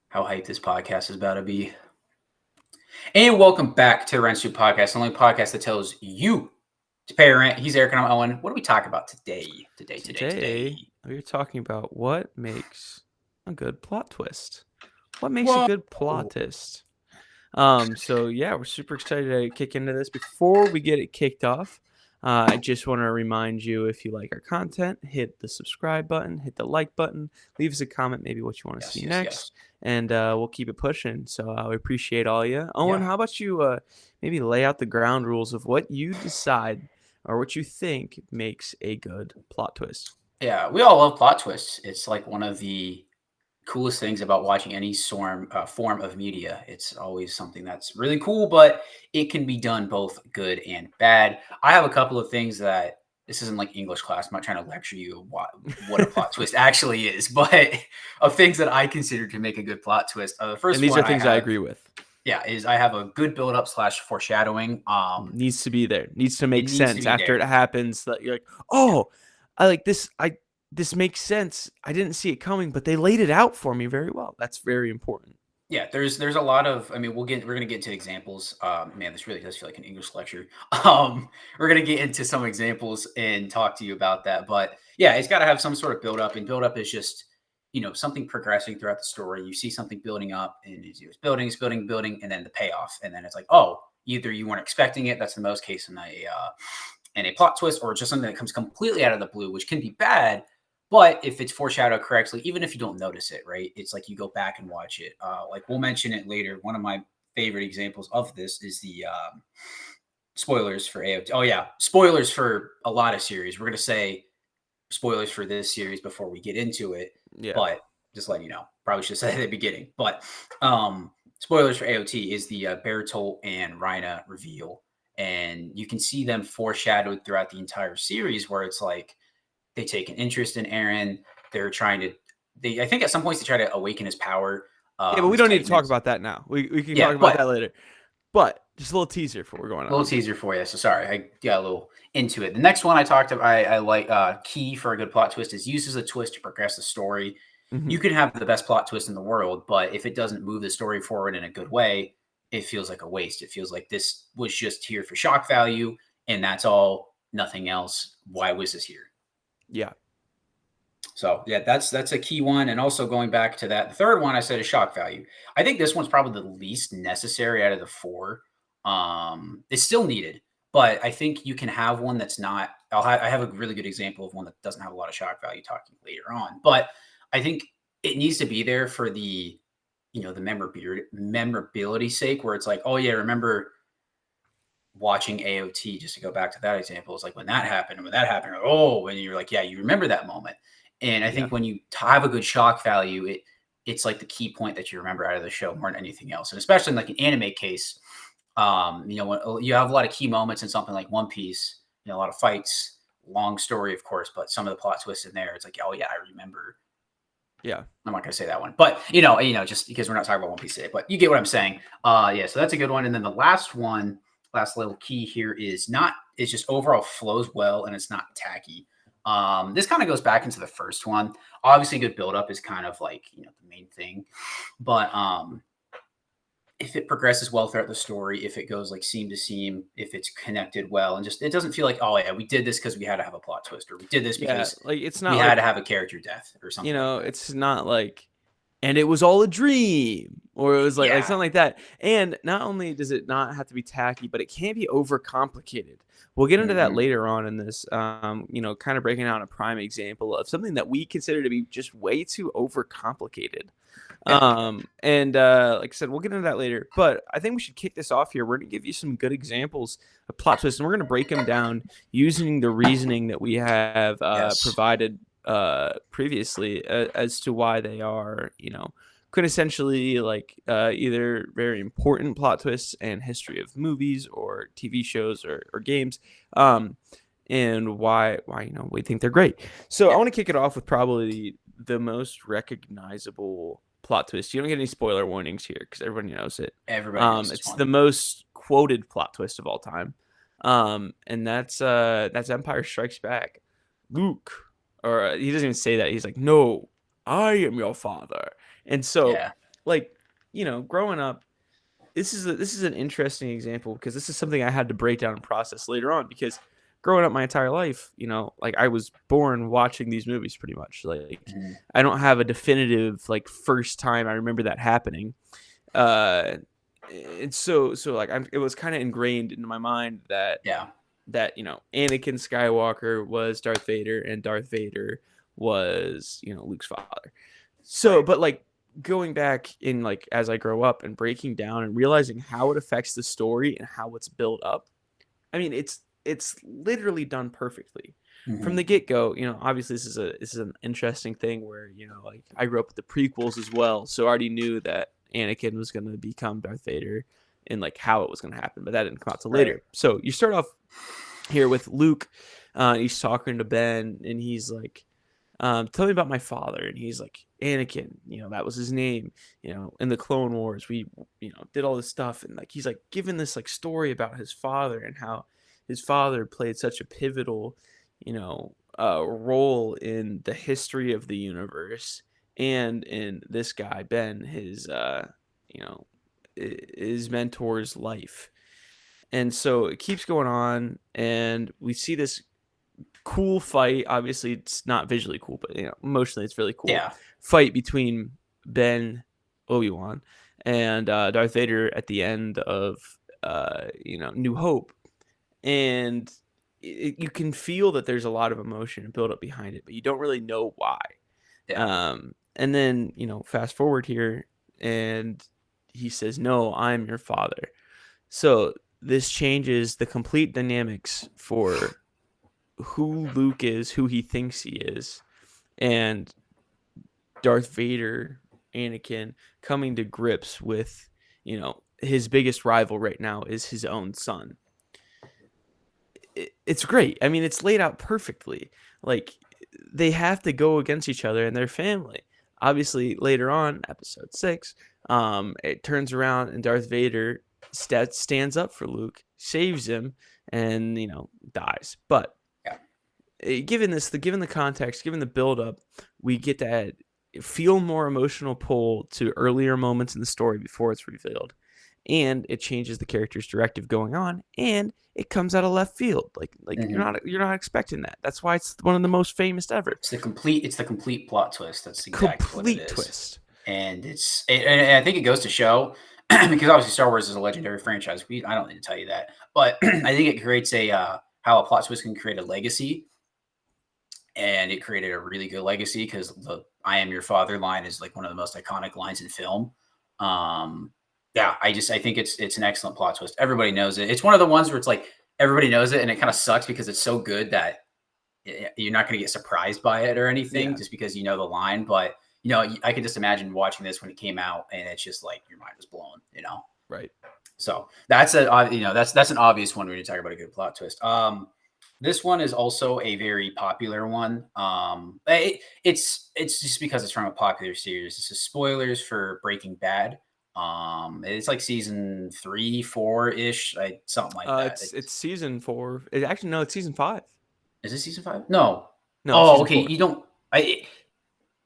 How hyped this podcast is about to be. And welcome back to the Rent Soup Podcast, the only podcast that tells you to pay your rent. He's Erick and Owen. What are we talking about today? Today, we're talking about what makes a good plot twist. What makes a good plot twist? So yeah, we're super excited to kick into this. Before we get it kicked off, I just want to remind you, if you like our content, hit the subscribe button, hit the like button, leave us a comment, maybe what you want to see next, and we'll keep it pushing. So we appreciate all you. Owen, how about you maybe lay out the ground rules of what you decide or what you think makes a good plot twist? Yeah, we all love plot twists. It's like one of the coolest things about watching any form of media. It's always something that's really cool, but it can be done both good and bad. I have a couple of things that this isn't like English class. I'm not trying to lecture you what a plot twist actually is, but of things that I consider to make a good plot twist. The first, and these one are things I agree with. Yeah, is I have a good build-up / foreshadowing. Needs to be there. Needs to make sense after it happens. That you're like, oh, I like this. This makes sense. I didn't see it coming, but they laid it out for me very well. That's very important. Yeah, there's a lot of. I mean, we're gonna get into examples. Man, this really does feel like an English lecture. We're gonna get into some examples and talk to you about that. But yeah, it's got to have some sort of build-up, and build-up is just something progressing throughout the story. You see something building up, and it's building, and then the payoff, and then it's like, oh, either you weren't expecting it. That's the most case in a plot twist, or just something that comes completely out of the blue, which can be bad. But if it's foreshadowed correctly, even if you don't notice it, right? It's like you go back and watch it. Like we'll mention it later. One of my favorite examples of this is the spoilers for AOT. Oh yeah, spoilers for a lot of series. We're gonna say spoilers for this series before we get into it. Yeah. But just letting you know, probably should have said at the beginning. But spoilers for AOT is the Bertolt and Rhina reveal, and you can see them foreshadowed throughout the entire series, where it's like they take an interest in Aaron. They're trying to. I think at some points they try to awaken his power. Yeah, but we don't need to talk about that now. We can talk about that later. But just a little teaser for we're going on. A little teaser for you. So sorry, I got a little into it. The next one I talked about, I like key for a good plot twist is uses a twist to progress the story. Mm-hmm. You can have the best plot twist in the world, but if it doesn't move the story forward in a good way, it feels like a waste. It feels like this was just here for shock value, and that's all, nothing else. Why was this here? Yeah. So yeah, that's a key one. And also going back to that, the third one I said is shock value. I think this one's probably the least necessary out of the four. It's still needed, but I think you can have one that's not. I have a really good example of one that doesn't have a lot of shock value talking later on. But I think it needs to be there for the, the memorability sake, where it's like, oh yeah, remember watching AOT, just to go back to that example, it's like when that happened, oh, and you're like, yeah, you remember that moment. And I think when you have a good shock value, it's like the key point that you remember out of the show more than anything else. And especially in like an anime case, when you have a lot of key moments in something like One Piece, a lot of fights, long story, of course, but some of the plot twists in there, it's like, oh yeah, I remember. Yeah. I'm not going to say that one, but just because we're not talking about One Piece today, but you get what I'm saying. Yeah, so that's a good one. And then the last little key here is just overall flows well and it's not tacky. This kind of goes back into the first one. Obviously, good buildup is kind of like the main thing, but if it progresses well throughout the story, if it goes like seam to seam, if it's connected well, and just it doesn't feel like, oh yeah, we did this because we had to have a plot twist, or we did this because like it's not we had to have a character death or something. It's not like, and it was all a dream, or it was like something like that. And not only does it not have to be tacky, but it can't be overcomplicated. We'll get into that later on in this, kind of breaking out a prime example of something that we consider to be just way too overcomplicated. And like I said, we'll get into that later. But I think we should kick this off here. We're going to give you some good examples of plot twists, and we're going to break them down using the reasoning that we have provided previously as to why they are, quintessentially like either very important plot twists and history of movies or TV shows or games, and why we think they're great. So I want to kick it off with probably the most recognizable plot twist. You don't get any spoiler warnings here because everybody knows it. Everybody knows it's the most quoted plot twist of all time, and that's Empire Strikes Back. Luke, or he doesn't even say that. He's like, no, I am your father. And so, Yeah. like, growing up, this is an interesting example because this is something I had to break down and process later on because growing up my entire life, like I was born watching these movies pretty much. Like Mhm. I don't have a definitive like first time I remember that happening. Uh and so like it was kind of ingrained into my mind that Yeah. Anakin Skywalker was Darth Vader and Darth Vader was, Luke's father. So, Right. but like going back in like as I grow up and breaking down and realizing how it affects the story and how it's built up, I mean, it's literally done perfectly from Mhm. the get go. Obviously this is an interesting thing where like I grew up with the prequels as well, so I already knew that Anakin was going to become Darth Vader and like how it was going to happen, but that didn't come out till Right. later. So you start off here with Luke. He's talking to Ben, and he's like, "Tell me about my father." And he's like, "Anakin, that was his name. In the Clone Wars, we, did all this stuff." And like, he's like giving this like story about his father and how his father played such a pivotal, role in the history of the universe and in this guy Ben, you know, his mentor's life. And so it keeps going on, and we see this cool fight. Obviously, it's not visually cool, but emotionally, it's really cool. Yeah. Fight between Ben, Obi-Wan, and Darth Vader at the end of New Hope, and you can feel that there's a lot of emotion and build up behind it, but you don't really know why. Yeah. And then fast forward here, and he says, "No, I'm your father." So this changes the complete dynamics for who Luke is, who he thinks he is, and Darth Vader, Anakin, coming to grips with, his biggest rival right now is his own son. It's great. I mean, it's laid out perfectly. Like, they have to go against each other and their family. Obviously, later on, episode 6, it turns around and Darth Vader stands up for Luke, saves him, and, dies. But Yeah. given the context, given the build up, we get to feel more emotional pull to earlier moments in the story before it's revealed, and it changes the character's directive going on, and it comes out of left field. Like Mhm. you're not expecting that. That's why it's one of the most famous ever. It's the complete plot twist. That's exactly what it Complete is. twist. And and I think it goes to show because obviously Star Wars is a legendary franchise. I don't need to tell you that, but I think it creates how a plot twist can create a legacy, and it created a really good legacy because the "I am your father" line is like one of the most iconic lines in film. Um, yeah, I think it's an excellent plot twist. Everybody knows it. It's one of the ones where it's like everybody knows it, and it kind of sucks because it's so good that you're not going to get surprised by it or anything Yeah. just because you know the line. But I can just imagine watching this when it came out, and it's just like your mind was blown. Right. So that's an obvious one when you talk about a good plot twist. This one is also a very popular one. It's just because it's from a popular series. This is spoilers for Breaking Bad. It's like season 3, 4 ish, something like that. It's season 4. It actually no, it's season 5. Is it season 5? No. No, it's Oh, season okay. 4. You don't.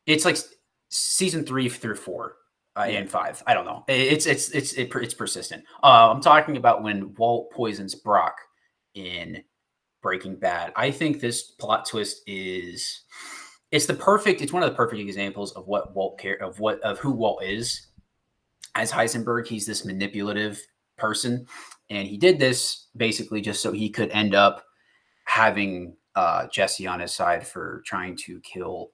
It's like season 3 through 4 Yeah. and 5. I don't know. It's persistent. I'm talking about when Walt poisons Brock in Breaking Bad. I think this plot twist is it's one of the perfect examples of what Walt care of who Walt is as Heisenberg. He's this manipulative person, and he did this basically just so he could end up having Jesse on his side for trying to kill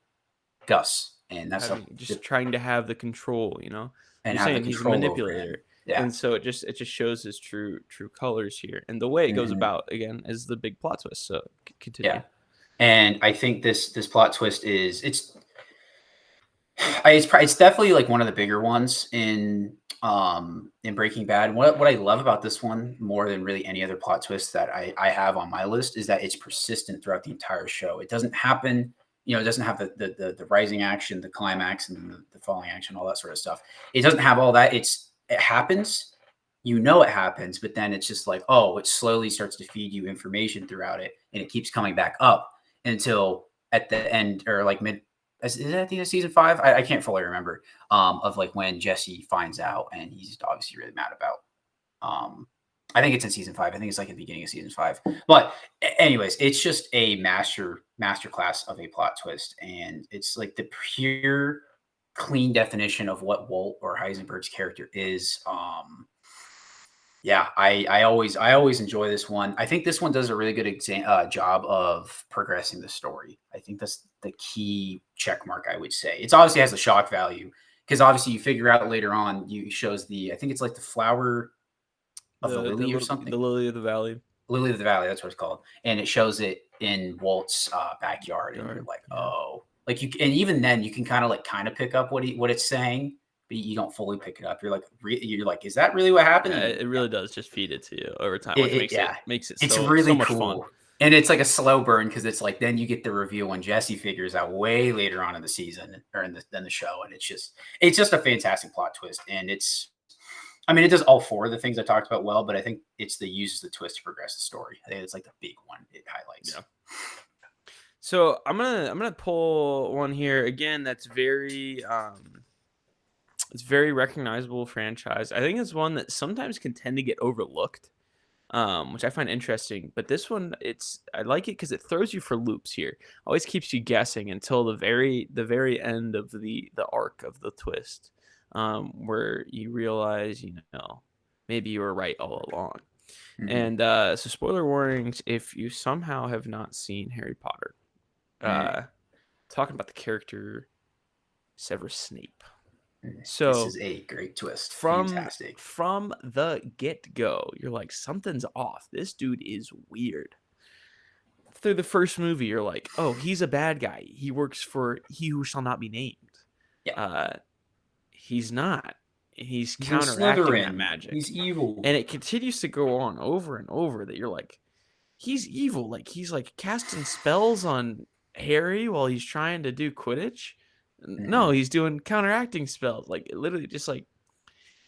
Gus, and that's Having just trying to have the control, and You're have the saying he's a control over him. manipulator. Yeah. And so it just shows his true colors here. And the way it goes Mhm. about again is the big plot twist. So continue. Yeah. And I think this plot twist is it's definitely like one of the bigger ones in Breaking Bad. What I love about this one more than really any other plot twist that I have on my list is that it's persistent throughout the entire show. It doesn't happen, it doesn't have the rising action, the climax, and the falling action, all that sort of stuff. It doesn't have all that. It happens, it happens, but then it's just like, oh, it slowly starts to feed you information throughout it, and it keeps coming back up until at the end or like mid. is it at the end of season 5? I can't fully remember. Of like when Jesse finds out and he's obviously really mad about. I think it's in season 5. I think it's like at the beginning of season 5. But anyways, it's just a masterclass of a plot twist, and it's like the pure, clean definition of what Walt or Heisenberg's character is. Yeah, I always enjoy this one. I think this one does a really good job of progressing the story. I think that's the key check mark, I would say. It's obviously has a shock value because obviously you figure out later on, you shows I think it's like the flower of the lily or something. The lily of the valley. Lily of the Valley, that's what it's called. And it shows it in Walt's backyard, and you're like, oh, like and even then you can kind of pick up what it's saying, but you don't fully pick it up. You're like, is that really what happened? Yeah, it really does just feed it to you over time, which makes it it's really so much cool. fun. And it's like a slow burn because it's like then you get the reveal when Jesse figures out way later on in the season or in the show, and it's just a fantastic plot twist, and it does all 4 of the things I talked about well, but I think it uses the twist to progress the story. I think it's like the big one it highlights. Yeah. So I'm gonna pull one here again that's very it's very recognizable franchise. I think it's one that sometimes can tend to get overlooked, which I find interesting. But this one, I like it because it throws you for loops here. Always keeps you guessing until the very end of the arc of the twist. Where you realize, maybe you were right all along. Mm-hmm. And so spoiler warnings, if you somehow have not seen Harry Potter, talking about the character Severus Snape. So this is a great twist. Fantastic. From the get-go, you're like, something's off. This dude is weird. Through the first movie, you're like, oh, he's a bad guy. He works for He Who Shall Not Be Named. Yeah. He's not. He's counteracting that magic. He's evil. And it continues to go on over and over that you're like, he's evil. Like, he's like casting spells on Harry while he's trying to do Quidditch. Mm-hmm. No, he's doing counteracting spells. Like, it literally just like,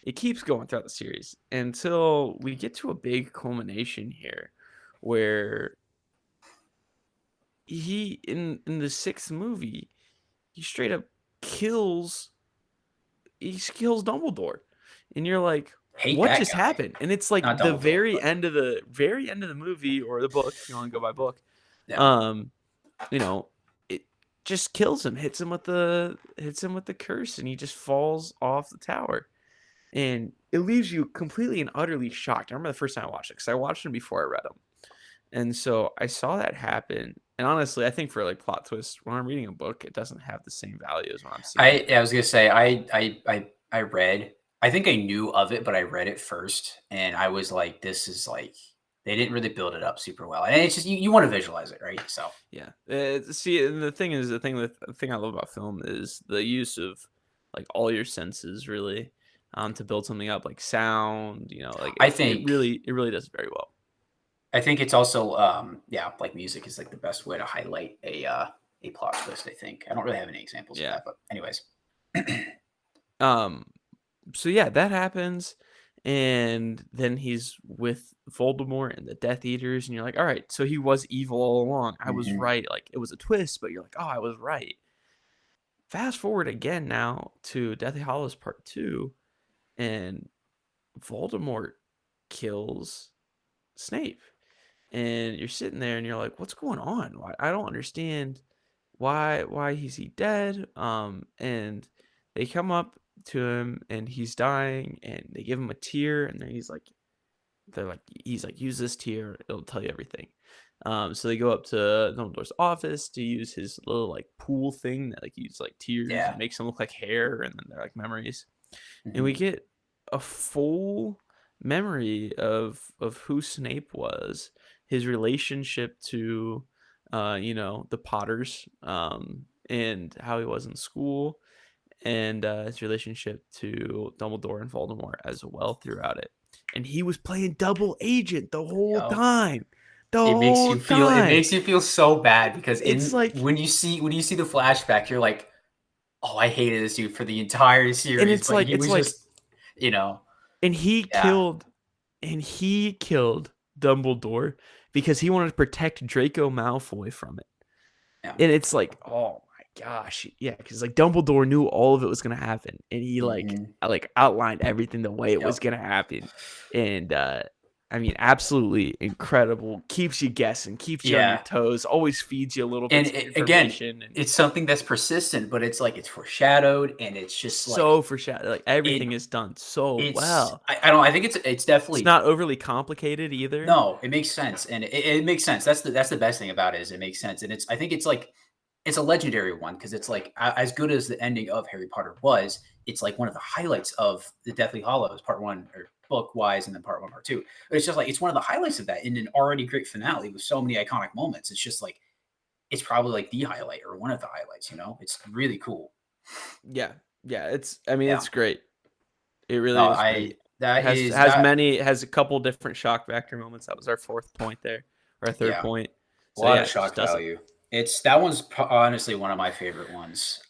it keeps going throughout the series until we get to a big culmination here where he, in the 6th movie, he straight up kills Dumbledore, and you're like, what just happened? And it's like the very end of the movie or the book, if you want to go by book. Yeah. It just kills him, hits him with the curse, and he just falls off the tower, and it leaves you completely and utterly shocked. I remember the first time I watched it because I watched him before I read them, and so I saw that happen. And honestly, I think for like plot twists, when I'm reading a book, it doesn't have the same value as when I'm seeing I was gonna say I read. I think I knew of it, but I read it first, and I was like, "This is like they didn't really build it up super well." And it's just you want to visualize it, right? So yeah. See, and the thing I love about film is the use of like all your senses really to build something up, like sound. I think it really does very well. I think it's also, like music is like the best way to highlight a plot twist. I think I don't really have any examples of that, but anyways. So yeah, that happens, and then he's with Voldemort and the Death Eaters, and you're like, all right, so he was evil all along. I was right. Like, it was a twist, but you're like, oh, I was right. Fast forward again now to Deathly Hallows Part 2, and Voldemort kills Snape. And you're sitting there and you're like, what's going on? I don't understand why is he dead? And they come up to him and he's dying, and they give him a tear, and then he's like, use this tear, it'll tell you everything. So they go up to Dumbledore's office to use his little like pool thing that like uses like tears and makes them look like hair, and then they're like memories. Mm-hmm. And we get a full memory of who Snape was, his relationship to the Potters, and how he was in school, and his relationship to Dumbledore and Voldemort as well throughout it. And he was playing double agent the whole time. It makes you feel so bad because it's like when you see the flashback, you're like, oh, I hated this dude for the entire series. And it's and he killed Dumbledore because he wanted to protect Draco Malfoy from it. Yeah. And it's like, oh my gosh, yeah, because like Dumbledore knew all of it was gonna happen, and he Mhm. like outlined everything the way it was Yep. gonna happen, and I mean, absolutely incredible. Keeps you guessing, keeps you on your Yeah. toes, always feeds you little And bits of again, information, and it's something that's persistent, but it's like it's foreshadowed, and it's just like so foreshadow. Like it. everything is done so well. I don't. I think it's It's definitely. not overly complicated either. No, it makes sense, and it makes sense. That's the best thing about it is it makes sense, and it's I think it's like it's a legendary one because it's like as good as the ending of Harry Potter was, it's like one of the highlights of the Deathly Hollows, part one or book wise, and then part one, part two. But it's just like it's one of the highlights of that in an already great finale with so many iconic moments. It's just like it's probably like the highlight or one of the highlights. It's really cool. Yeah, yeah. It's I mean, Yeah. it's great. It really No, is I great. that is Has that. many has a couple different shock factor moments. That was our fourth point there, or our third Yeah. point. A So lot yeah, of it just shock does it. value. It's that one's honestly one of my favorite ones.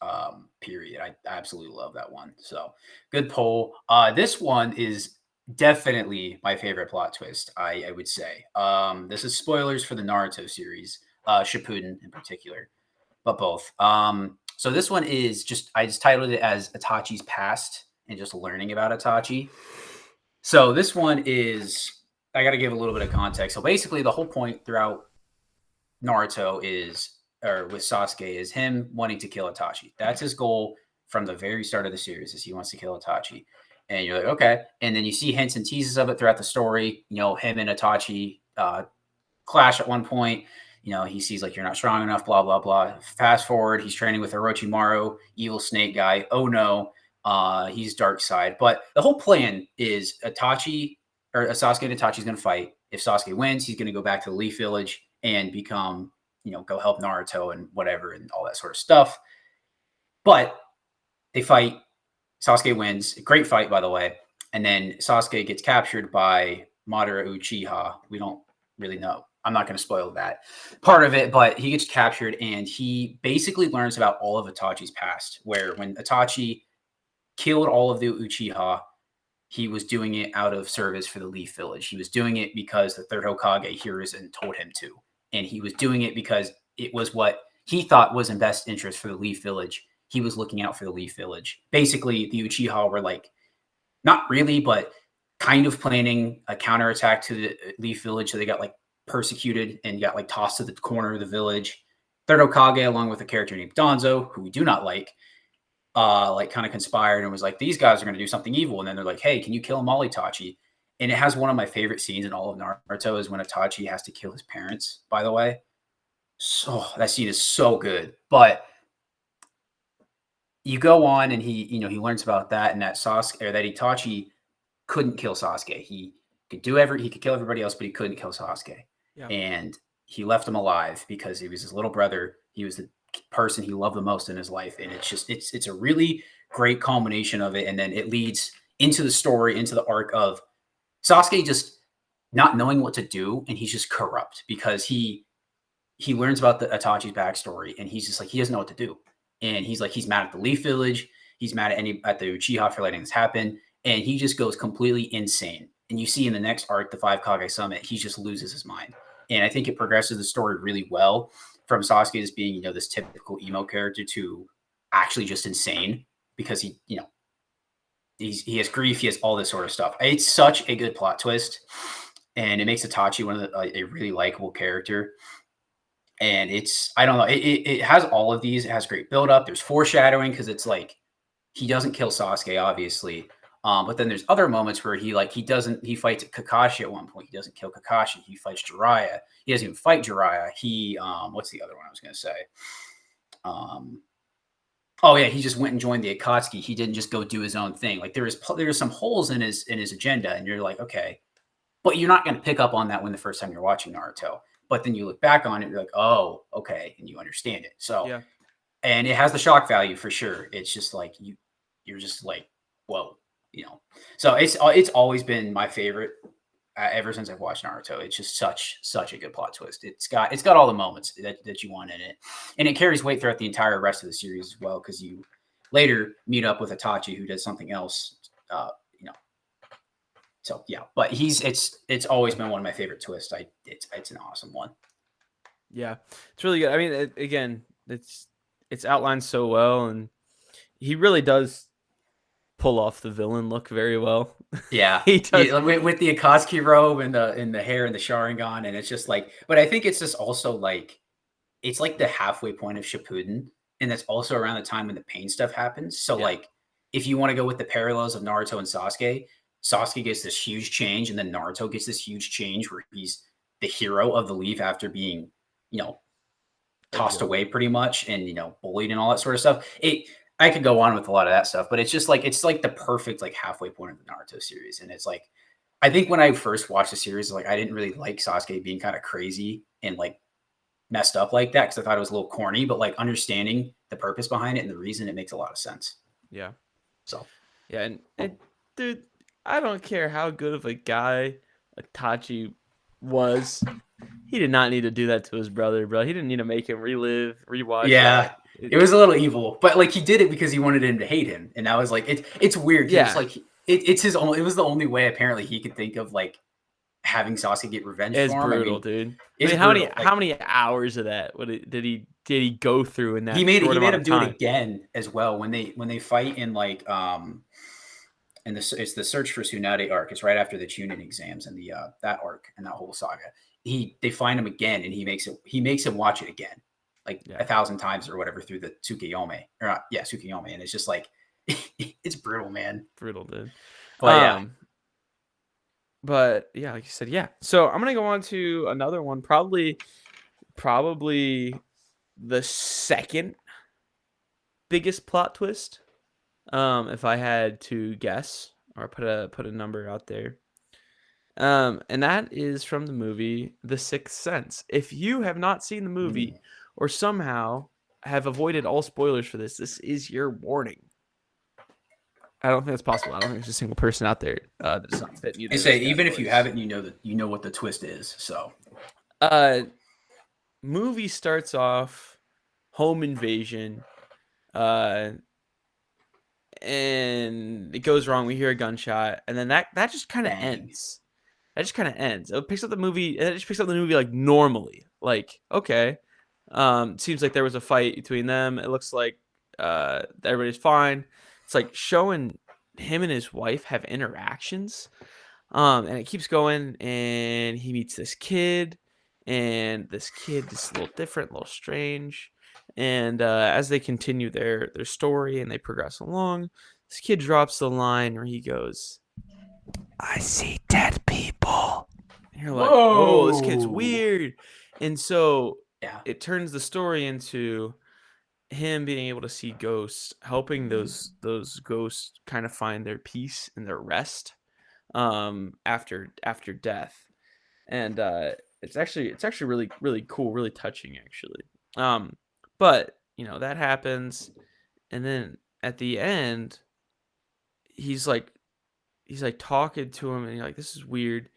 Period. I absolutely love that one. So good poll. This one is definitely my favorite plot twist. I would say. This is spoilers for the Naruto series, Shippuden in particular, but both. So this one is just I just titled it as Itachi's past and just learning about Itachi. So this one is I got to give a little bit of context. So basically, the whole point throughout Naruto is, or with Sasuke, is him wanting to kill Itachi. That's his goal from the very start of the series. Is he wants to kill Itachi, and you're like, okay. And then you see hints and teases of it throughout the story. Him and Itachi clash at one point. He sees like you're not strong enough. Blah blah blah. Fast forward, he's training with Orochimaru, evil snake guy. Oh no, he's dark side. But the whole plan is Itachi or Sasuke and Itachi's going to fight. If Sasuke wins, he's going to go back to the Leaf Village and become, go help Naruto and whatever and all that sort of stuff. But they fight. Sasuke wins. Great fight, by the way. And then Sasuke gets captured by Madara Uchiha. We don't really know. I'm not going to spoil that part of it, but he gets captured and he basically learns about all of Itachi's past, where when Itachi killed all of the Uchiha, he was doing it out of service for the Leaf Village. He was doing it because the third Hokage Hiruzen told him to. And he was doing it because it was what he thought was in best interest for the Leaf Village. He was looking out for the Leaf Village. Basically, the Uchiha were like, not really, but kind of planning a counterattack to the Leaf Village. So they got like persecuted and got like tossed to the corner of the village. Third Hokage, along with a character named Danzo, who we do not like kind of conspired and was like, these guys are going to do something evil. And then they're like, hey, can you kill Mall Itachi? And it has one of my favorite scenes in all of Naruto is when Itachi has to kill his parents, by the way. So that scene is so good. But you go on and he learns about that and that Sasuke or that Itachi couldn't kill Sasuke. He could kill everybody else, but he couldn't kill Sasuke. Yeah. And he left him alive because he was his little brother. He was the person he loved the most in his life. And it's a really great culmination of it. And then it leads into the story, into the arc of Sasuke just not knowing what to do, and he's just corrupt because he learns about the Itachi's backstory, and he's just like he doesn't know what to do, and he's like he's mad at the Leaf Village, he's mad at the Uchiha for letting this happen, and he just goes completely insane. And you see in the next arc, the Five Kage Summit, he just loses his mind, and I think it progresses the story really well from Sasuke as being this typical emo character to actually just insane because he has grief, he has all this sort of stuff. It's such a good plot twist, and it makes Itachi one of a really likable character. And it's I don't know, it has all of these. It has great build up. There's foreshadowing because it's like he doesn't kill Sasuke, obviously. But then there's other moments where he fights Kakashi at one point. He doesn't kill Kakashi. He fights Jiraiya. He doesn't even fight Jiraiya. He what's the other one I was gonna say? Oh yeah, he just went and joined the Akatsuki. He didn't just go do his own thing. Like there was some holes in his agenda, and you're like, okay, but you're not going to pick up on that when the first time you're watching Naruto. But then you look back on it, you're like, oh, okay, and you understand it. So, Yeah. and it has the shock value for sure. It's just like you're just like, whoa. So it's always been my favorite ever since I've watched Naruto. It's just such a good plot twist. It's got all the moments that you want in it, and it carries weight throughout the entire rest of the series as well because you later meet up with Itachi who does something else. So yeah, but it's always been one of my favorite twists. It's an awesome one. Yeah, it's really good. I mean, again, it's outlined so well, and he really does pull off the villain look very well. Yeah, He does. with the Akatsuki robe and the hair and the Sharingan, and it's just like, but I think it's just also like it's like the halfway point of Shippuden, and that's also around the time when the pain stuff happens. So Yeah. like, if you want to go with the parallels of Naruto and Sasuke, Sasuke gets this huge change, and then Naruto gets this huge change where he's the hero of the leaf after being, you know, tossed away pretty much, and bullied and all that sort of stuff. I could go on with a lot of that stuff, but it's just like it's like the perfect like halfway point of the Naruto series, and it's like I think when I first watched the series, like I didn't really like Sasuke being kind of crazy and like messed up like that because I thought it was a little corny, but like understanding the purpose behind it and the reason, it makes a lot of sense. Yeah. So yeah, and dude, I don't care how good of a guy Itachi was. He did not need to do that to his brother, bro. He didn't need to make him rewatch. Yeah, that. it was a little evil, but like he did it because he wanted him to hate him, and that was like it's weird. Yeah, it's like it's his only. It was the only way apparently he could think of like having Sasuke get revenge it's for him. brutal, dude. It's how many hours of that did he go through in that? He made him do it again as well when they fight in like and it's the Search for Tsunade arc. It's right after the Chunin exams and the that arc and that whole saga. They find him again, and he makes him watch it again, like 1,000 times or whatever through the Tsukiyome Tsukiyome, and it's just like it's brutal, man. Brutal, dude. But but yeah, like you said, yeah. So I'm gonna go on to another one, probably the second biggest plot twist. If I had to guess or put a number out there. And that is from the movie The Sixth Sense. If you have not seen the movie or somehow have avoided all spoilers for this is your warning. I don't think that's possible. I don't think there's a single person out there that does not fit either. I say even if you haven't, you know what the twist is. So, movie starts off home invasion, and it goes wrong. We hear a gunshot, and then that just kind of ends. That just kind of ends. It picks up the movie, and it just picks up the movie like normally. Like, okay, seems like there was a fight between them. It looks like everybody's fine. It's like showing him and his wife have interactions, and it keeps going. And he meets this kid, and this kid is a little different, a little strange. And as they continue their story and they progress along, this kid drops the line where he goes, "I see dead people." And you're like, "Oh, this kid's weird." And so it turns the story into him being able to see ghosts, helping those ghosts kind of find their peace and their rest after death. And it's actually really, really cool, really touching actually. But that happens, and then at the end he's like talking to him, and you're like, this is weird.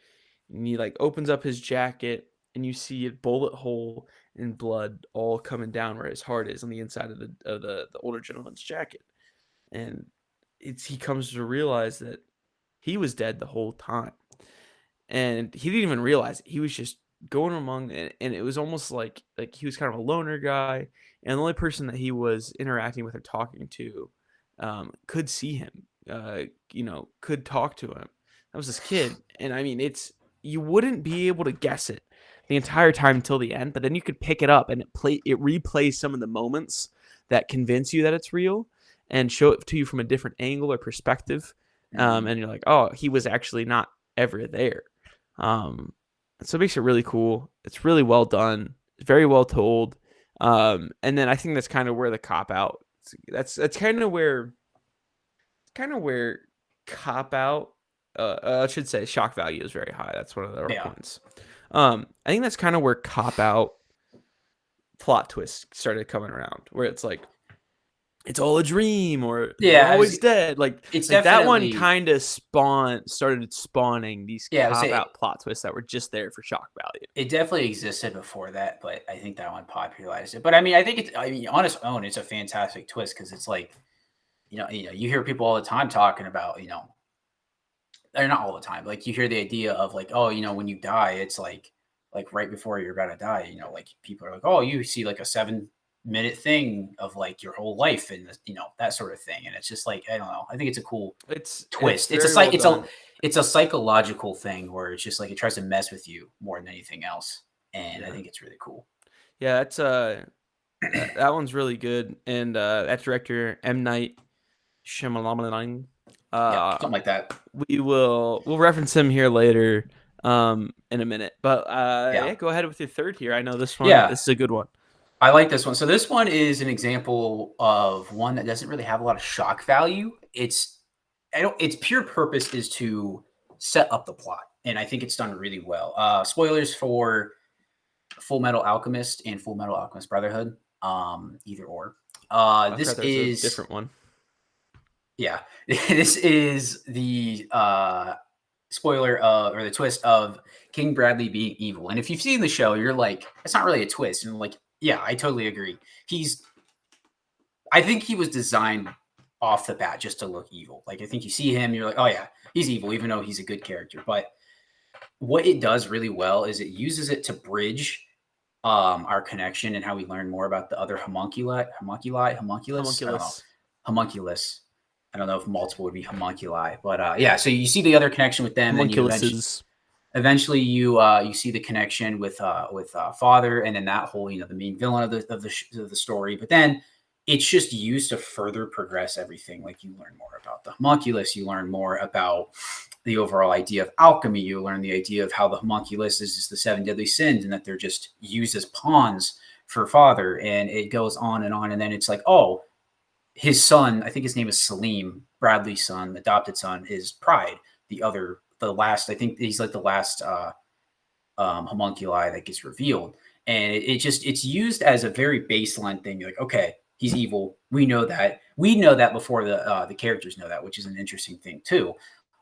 And he like opens up his jacket, and you see a bullet hole and blood all coming down where his heart is on the inside of the older gentleman's jacket. And he comes to realize that he was dead the whole time, and he didn't even realize it. He was just going among, and it was almost like he was kind of a loner guy, and the only person that he was interacting with or talking to could see him, could talk to him. That was this kid. And I mean, you wouldn't be able to guess it the entire time until the end, but then you could pick it up and it replays some of the moments that convince you that it's real and show it to you from a different angle or perspective. And you're like, oh, he was actually not ever there. So it makes it really cool. It's really well done. It's very well told. And then I think that's kind of where the cop out. That's kind of where cop out. I should say shock value is very high. That's one of the points. I think that's kind of where cop out plot twists started coming around, where it's like it's all a dream, or they're always dead. Like it's like that one kind of started spawning these cop out plot twists that were just there for shock value. It definitely existed before that, but I think that one popularized it. But I mean, I think on its own, it's a fantastic twist, because it's like, you hear people all the time talking about, or not all the time, like you hear the idea of like, oh, when you die, it's like right before you're about to die, like people are like, oh, you see like a 7 minute thing of like your whole life and that sort of thing. And it's just like, I don't know. I think it's a cool It's twist. It's a very well it's done. a psychological thing where it's just like it tries to mess with you more than anything else. And I think it's really cool. Yeah, that's that one's really good. And that director M. Night Shyamalan. Yeah, something like that. We'll reference him here later in a minute. But Yeah. go ahead with your third here. I know this one. Yeah. This is a good one. I like this one. So this one is an example of one that doesn't really have a lot of shock value. Its pure purpose is to set up the plot, and I think it's done really well. Spoilers for Full Metal Alchemist and Full Metal Alchemist Brotherhood. Either or. This is a different one. Yeah, this is the spoiler of, or the twist of King Bradley being evil. And if you've seen the show, you're like, it's not really a twist. And like, yeah, I totally agree. I think he was designed off the bat just to look evil. Like, I think you see him, you're like, oh yeah, he's evil, even though he's a good character. But what it does really well is it uses it to bridge our connection and how we learn more about the other homunculus. Homunculus. I don't know if multiple would be homunculi, but yeah. So you see the other connection with them, and eventually you see the connection with Father, and then that whole the main villain of the story. But then it's just used to further progress everything. Like, you learn more about the homunculus, you learn more about the overall idea of alchemy, you learn the idea of how the homunculus is the 7 deadly sins, and that they're just used as pawns for Father, and it goes on, and then it's like, oh, his son, I think his name is Salim, Bradley's son, adopted son, is Pride, the last, I think he's like the last homunculi that gets revealed. And it's used as a very baseline thing. You're like, okay, he's evil. We know that. We know that before the characters know that, which is an interesting thing too.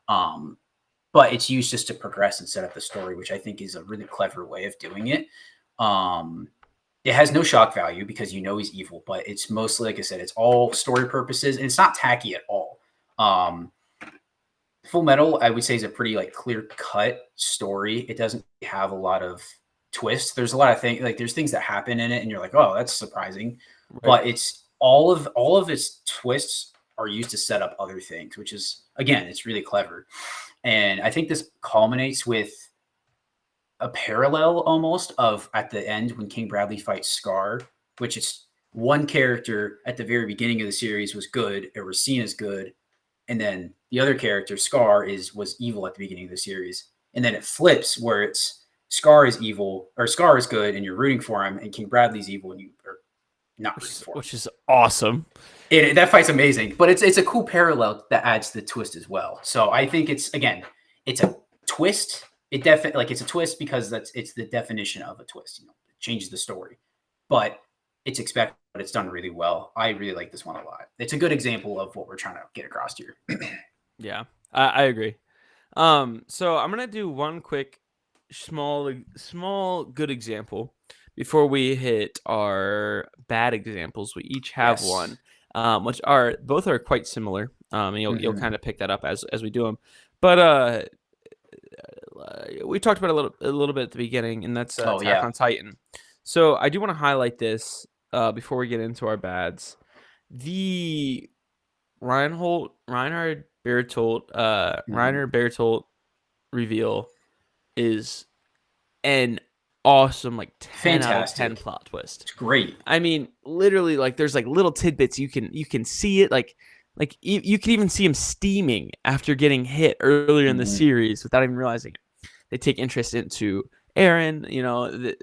But it's used just to progress and set up the story, which I think is a really clever way of doing it. It has no shock value because he's evil, but it's mostly, like I said, it's all story purposes, and it's not tacky at all. Full Metal, I would say, is a pretty like clear-cut story. It doesn't have a lot of twists. There's a lot of things, like there's things that happen in it, and you're like, oh, that's surprising. Right. But it's all of its twists are used to set up other things, which is, again, it's really clever. And I think this culminates with a parallel almost of at the end when King Bradley fights Scar, which is one character at the very beginning of the series was good or was seen as good, and then the other character, Scar, was evil at the beginning of the series, and then it flips where it's Scar is evil or Scar is good and you're rooting for him, and King Bradley's evil and you are not rooting for him, which is awesome. That fight's amazing, but it's a cool parallel that adds the twist as well. So I think it's a twist. It definitely, like, it's a twist because it's the definition of a twist. It changes the story, but it's expected. But it's done really well. I really like this one a lot. It's a good example of what we're trying to get across here. Yeah, I agree. So I'm gonna do one quick, small good example before we hit our bad examples. We each have one, which both are quite similar. And you'll kind of pick that up as we do them. But we talked about a little bit at the beginhard and that's Attack on Titan. So I do want to highlight this before we get into our bads. The Reinhard Bertolt reveal is an awesome, like 10 out of 10 plot twist. It's great. I mean, literally, like, there's like little tidbits you can see it, like you can even see him steaming after getting hit earlier in the series without even realizing it. They take interest into Eren,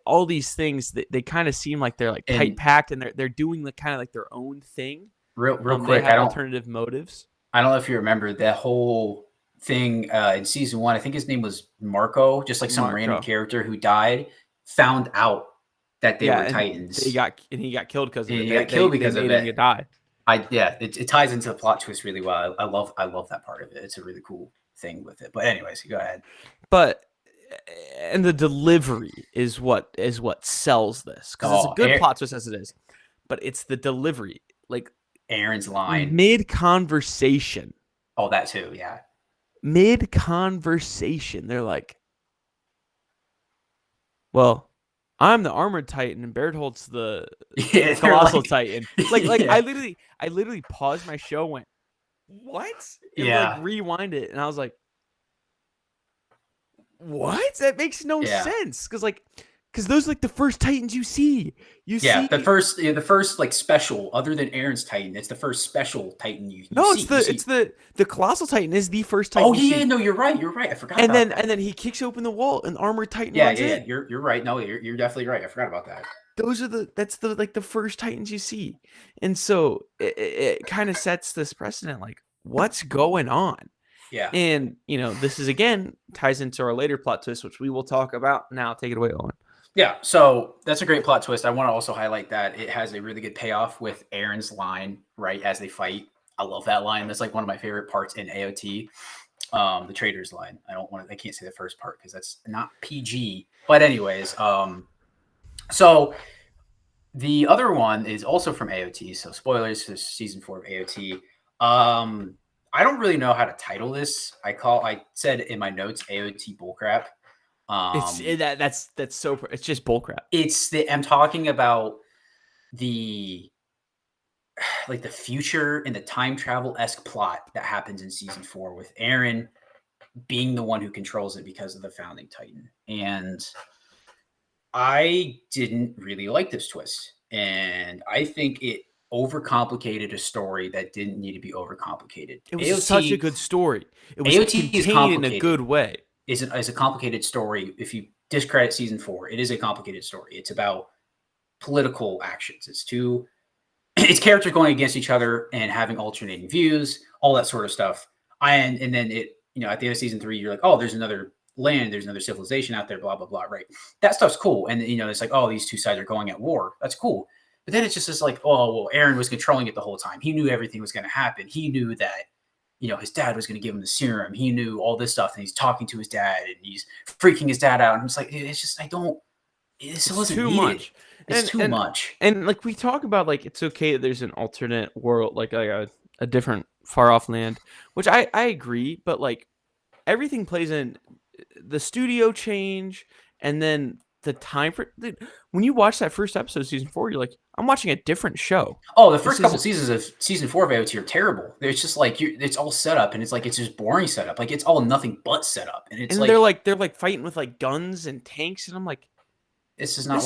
all these things that they kind of seem like they're like tight packed and they're doing the kind of like their own thing. Real quick, they have alternative motives. I don't know if you remember that whole thing in season 1. I think his name was Marco, just like some random character who died, found out that they were Titans. He got killed because of it. He got killed because of it. He died. It ties into the plot twist really well. I love that part of it. It's a really cool thing with it. But anyways, go ahead. And the delivery is what sells this, because it's a good plot twist as it is, but it's the delivery, like Eren's line mid conversation. Oh, that too, yeah. Mid conversation, they're like, "Well, I'm the armored Titan, and Bertholdt's the Yeah, they're colossal like, Titan. yeah, I literally paused my show, went, what? And like yeah, rewind it, and I was like, what? That makes no yeah. sense. Because those are like the first Titans you see. You Yeah, see, the first like special, other than Aaron's Titan, it's the first special Titan you no, see. it's You see. the colossal Titan is the first Titan Oh you yeah, see. no, you're right. You're right. I forgot And about then that. he kicks open the wall, and armored Titan Yeah, runs yeah, yeah. in. You're right. No, you're definitely right. I forgot about that. Those are that's the like the first Titans you see, and so it kind of sets this precedent. Like, what's going on? Yeah. And this is again ties into our later plot twist, which we will talk about now. Take it away, Owen. Yeah, so that's a great plot twist. I want to also highlight that it has a really good payoff with Aaron's line right as they fight. I love that line. That's like one of my favorite parts in AOT. The trader's line. I can't say the first part because that's not PG. But anyways, so the other one is also from AOT. So spoilers for season 4 of AOT. I don't really know how to title this. I said in my notes AOT bullcrap. That's so it's just bullcrap. I'm talking about the like the future and the time travel-esque plot that happens in season 4 with Aaron being the one who controls it because of the founding Titan. And I didn't really like this twist. And I think it overcomplicated a story that didn't need to be overcomplicated. It was such a good story. It was AOT is contained in a complicated. good way. Is a complicated story. If you discredit season 4, it is a complicated story. It's about political actions. It's characters going against each other and having alternating views, all that sort of stuff. And then it, at the end of season 3, you're like, oh, there's another land, there's another civilization out there, blah, blah, blah, right? That stuff's cool. And, it's like, oh, these two sides are going at war. That's cool. But then it's just this like, oh, well, Aaron was controlling it the whole time. He knew everything was going to happen. He knew that, his dad was going to give him the serum. He knew all this stuff. And he's talking to his dad and he's freaking his dad out. And it's like, it's just, this wasn't too needed. much. It's too much. And like we talk about, like, it's okay that there's an alternate world, like a different far off land, which I agree. But like everything plays in the studio change and then the time for when you watch that first episode of season 4, you're like, I'm watching a different show. Oh, the first couple seasons of season 4 of AOT are terrible. It's just like it's all set up, and it's like it's just boring setup. Like it's all nothing but setup, and it's they're like fighting with like guns and tanks, and I'm like, this is not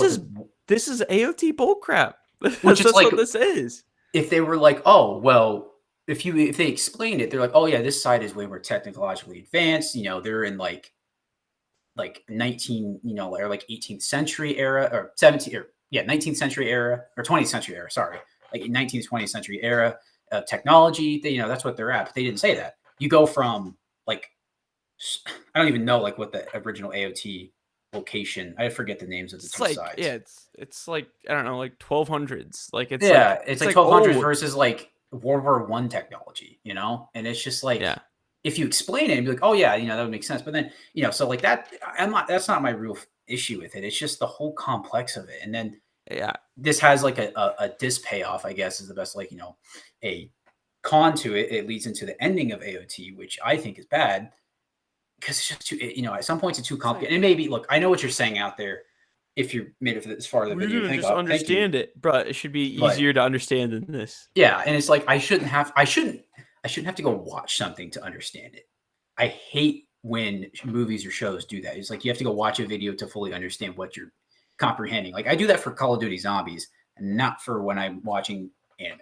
this is AOT bullcrap. Which is like what this is. If they were like, oh well, if they explained it, they're like, oh yeah, this side is way more technologically advanced. They're in like 19, or like 18th century era or 17th or 19th century era or 20th century era. Sorry, like 19th, 20th century era of technology. That's what they're at. But they didn't say that. You go from like, I don't even know like what the original AOT location. I forget the names of the two sides. Yeah, it's like I don't know, like 1200s. Like it's it's like 1200s versus like World War I technology. And it's just like if you explain it and be like, oh yeah, that would make sense. But then so like that, that's not my real issue with it. It's just the whole complex of it. And then this has like a dis payoff, I guess, is the best like a con to it. It leads into the ending of AOT, which I think is bad. Because it's just too, at some points it's too complicated. And maybe, look, I know what you're saying out there. If you made it this far of the video, just understand it, but it should be easier to understand than this. Yeah, and it's like I shouldn't have to go watch something to understand it. I hate when movies or shows do that. It's like you have to go watch a video to fully understand what you're comprehending. Like I do that for Call of Duty Zombies, and not for when I'm watching anime.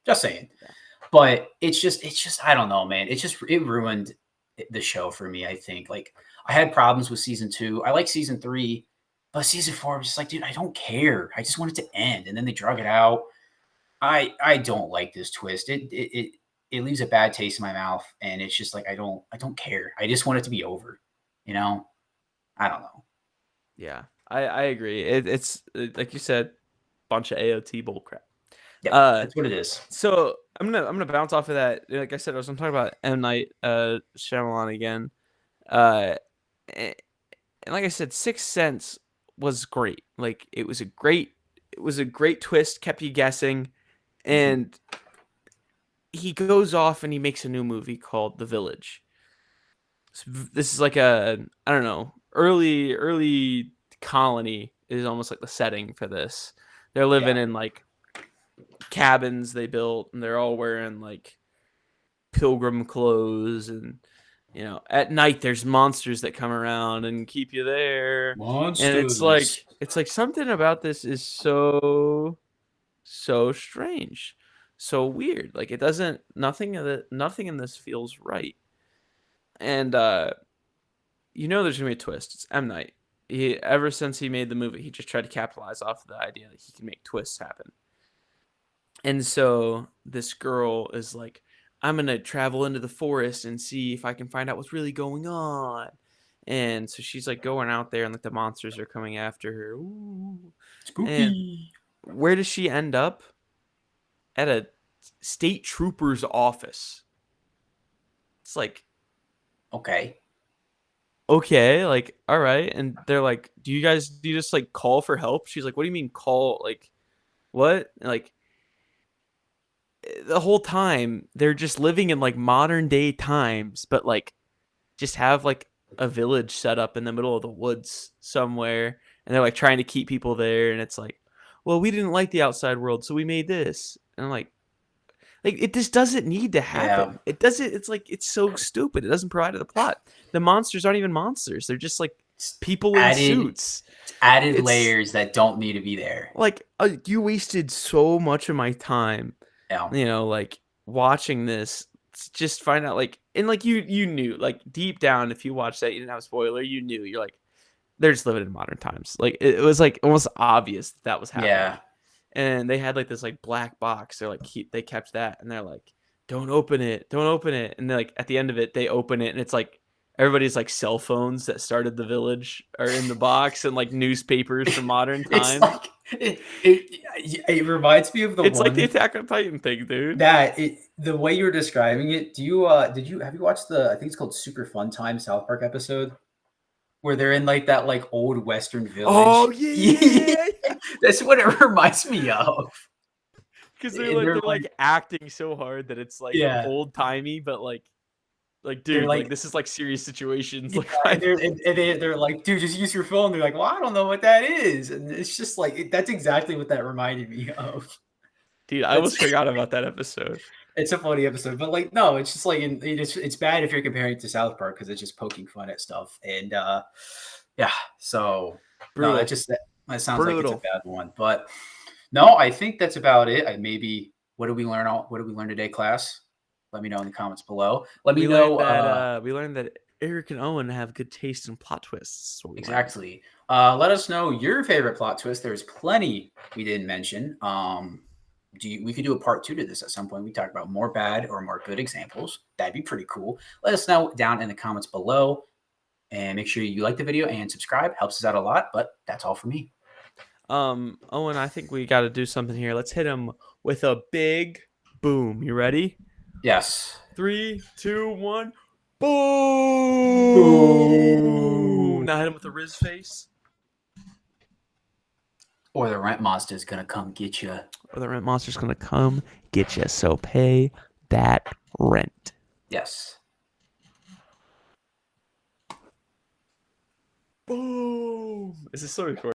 Just saying. Yeah. But it's just I don't know, man. It ruined the show for me. I think like I had problems with season 2. I like season 3, but season 4 I was just like, dude, I don't care. I just want it to end, and then they drug it out. I don't like this twist. It leaves a bad taste in my mouth, and it's just like I don't care. I just want it to be over. I don't know. Yeah, I agree. It's like you said, bunch of AOT bullcrap. Yeah, that's what it is. So I'm gonna bounce off of that. Like I said, I'm talking about M. Night Shyamalan again. And like I said, Sixth Sense was great. Like it was a great twist, kept you guessing, and he goes off and he makes a new movie called The Village. So this is like I don't know, early colony is almost like the setting for this. They're living in like cabins they built, and they're all wearing like pilgrim clothes, and at night there's monsters that come around and keep you there. Monsters. And it's like something about this is so strange, so weird. Like it doesn't, nothing in this feels right. And there's gonna be a twist. It's M. Night. Ever since he made the movie, he just tried to capitalize off of the idea that he can make twists happen. And so this girl is like, I'm going to travel into the forest and see if I can find out what's really going on. And so she's like going out there, and like the monsters are coming after her. Ooh. Spooky. And where does she end up? At a state trooper's office. It's like, okay, like, all right. And they're like, do you just like call for help? She's like, what do you mean call? Like, what? And like, the whole time they're just living in like modern day times, but like just have like a village set up in the middle of the woods somewhere, and they're like trying to keep people there. And it's like, well, we didn't like the outside world, so we made this. And I'm like it just doesn't need to happen. It doesn't. It's like, it's so stupid. It doesn't provide to the plot. The monsters aren't even monsters. They're just like people in suits. Added layers that don't need to be there. Like you wasted so much of my time. Like watching this, just find out like, and like you knew, like deep down, if you watched that, you didn't have a spoiler, you knew, you're like, they're just living in modern times. Like it was like almost obvious that was happening. Yeah. And they had like this like black box. They're like, they kept that, and they're like, don't open it. And then like at the end of it, they open it, and it's like everybody's like cell phones that started the village are in the box, and like newspapers from modern times. Like, it reminds me of it's like the Attack on Titan thing, dude. The way you're describing it. Have you watched I think it's called Super Fun Time South Park episode, where they're in like that like old Western village? Oh yeah. That's what it reminds me of. Because they're like acting so hard that it's like old timey, but like dude, like this is like serious situations. Yeah, they're like, dude, just use your phone. They're like, well, I don't know what that is, and it's just like that's exactly what that reminded me of. Dude, I almost forgot about that episode. It's a funny episode, but like, no, it's just like it's bad if you're comparing it to South Park because it's just poking fun at stuff, and so brutal. No, that sounds brutal. Like it's a bad one, but no, I think that's about it. What did we learn? What did we learn today, class? Let me know in the comments below. We learned that Erick and Owen have good taste in plot twists. Exactly. Let us know your favorite plot twist. There's plenty we didn't mention. We could do a part 2 to this at some point. We talk about more bad or more good examples. That'd be pretty cool. Let us know down in the comments below. And make sure you like the video and subscribe. Helps us out a lot. But that's all for me. Owen, I think we got to do something here. Let's hit him with a big boom. You ready? Yes. 3, 2, 1. Boom! Boom! Now hit him with a Riz face. Or the rent monster's gonna come get you. So pay that rent. Yes. Boom! Is this so recorded?